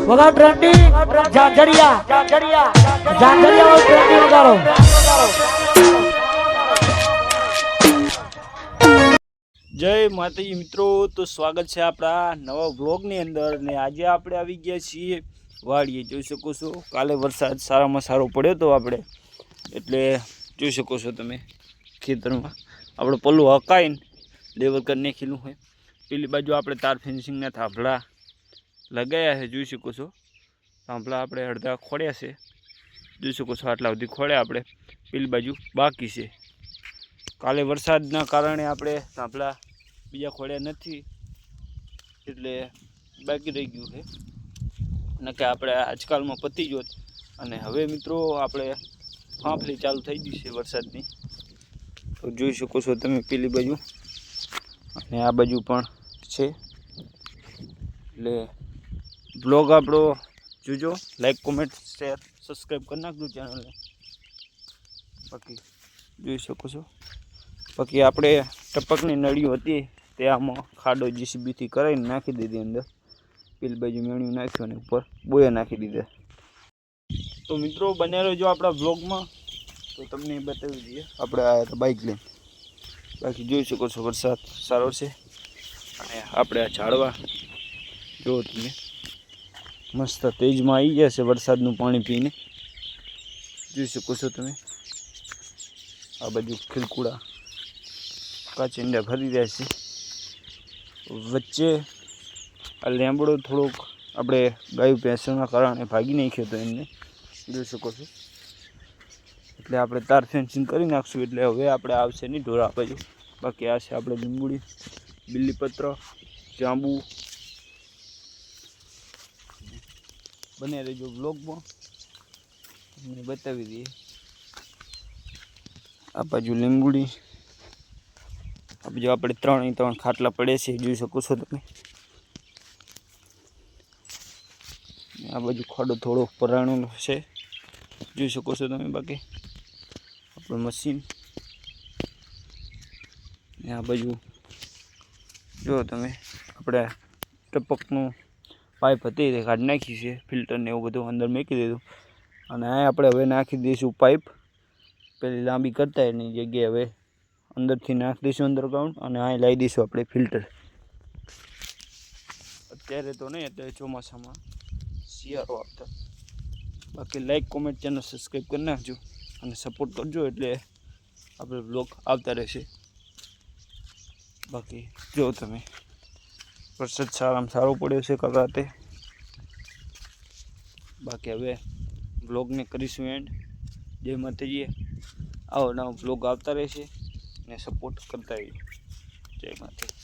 વગાડ trendy જાંજરિયા જાંજરિયા trendy વગાડો। જય માતાજી મિત્રો, તો સ્વાગત છે આપણા નવા વ્લોગની અંદર ને આજે આપણે આવી ગયા છીએ વાડીએ। જોઈ શકો છો કાલે વરસાદ સારામાં સારો પડ્યો તો આપણે, એટલે જોઈ શકો છો તમે ખેતરમાં આપણે પલ્લું હકાઈને લેવલ કરી નાખેલું હોય। પેલી બાજુ આપણે તાર ફેન્સિંગના થાંભલા લગાવ્યા છે, જોઈ શકો છો। થાંભલા આપણે અડધા ખોડ્યા છે, જોઈ શકો છો આટલા સુધી ખોડ્યા આપણે, પેલી બાજુ બાકી છે। કાલે વરસાદના કારણે આપણે થાંભલા બીજા ખોડ્યા નથી, એટલે બાકી રહી ગયું છે, નકે આપણે આજકાલમાં પતી ગયો। અને હવે મિત્રો આપણે ફાંફલી ચાલુ થઈ ગઈ છે વરસાદની, તો જોઈ શકો છો તમે પેલી બાજુ અને આ બાજુ પણ છે। એટલે બ્લોગ આપણો જોજો, લાઈક કોમેન્ટ શેર સબસ્ક્રાઈબ કરી નાખજો ચેનલને। બાકી જોઈ શકો છો, બાકી આપણે ટપકની નળીઓ હતી તે આમાં ખાડો જીસીબીથી કરાવીને નાખી દીધી અંદર, પેલી બાજુ મેણ્યું નાખ્યું અને ઉપર બોયા નાખી દીધા। તો મિત્રો બન્યા રહેજો આપણા બ્લોગમાં, તો તમને બતાવી દઈએ આપણે આવ્યા હતા બાઇક લઈને। બાકી જોઈ શકો છો વરસાદ સારો છે અને આપણે આ ઝાડવા જો તમે મસ્ત તેજમાં આવી ગયા છે વરસાદનું પાણી પીને, જોઈ શકો છો તમે। આ બાજુ ખીલકુડા કાચિંડા ભરી રહ્યા છે, વચ્ચે આ લેમડો થોડોક આપણે ગાયું ભેંસોના કારણે ભાગી નાખ્યો હતો એમને, જોઈ શકો છો। એટલે આપણે તાર ફેન્સિંગ કરી નાખશું, એટલે હવે આપણે આવશે નહીં ઢોર આ બાજુ। બાકી આ છે આપણે લીંબુડી, બિલ્લીપત્ર, જાંબુ। બને રહેજો બ્લોગમાં, તમને બતાવી દઈએ। આ બાજુ લીંબુડી, આ બાજુ આપણે ત્રણ ખાટલા પડે છે, જોઈ શકો છો તમે। આ બાજુ ખાડો થોડો પરાણો છે, જોઈ શકો છો તમે। બાકી આપણું મશીન, આ બાજુ જો તમે આપણે ટપકનું પાઇપ હતી તે કાઢી નાખી છે, ફિલ્ટર ને એવું બધું અંદર મૂકી દીધું, અને આ આપણે હવે નાખી દઈશું પાઇપ, પેલી લાંબી કરતા એની જગ્યાએ હવે અંદરથી નાખી દઈશું અંડરગ્રાઉન્ડ, અને અહીં લાવી દઈશું આપણે ફિલ્ટર। અત્યારે તો નહીં, અત્યારે ચોમાસામાં શિયાળો આવતા। બાકી લાઈક કોમેન્ટ ચેનલ સબસ્ક્રાઈબ કરી નાખજો અને સપોર્ટ કરજો, એટલે આપણે બ્લોગ આવતા રહેશે। બાકી જો તમે વરસાદ સારામાં સારો પડ્યો છે કાલ રાતે। બાકી હવે બ્લોગને કરીશું એન્ડ। જય માતાજી, આવો નવો બ્લોગ આવતા રહેશે ને સપોર્ટ કરતા રહીએ। જય માતાજી।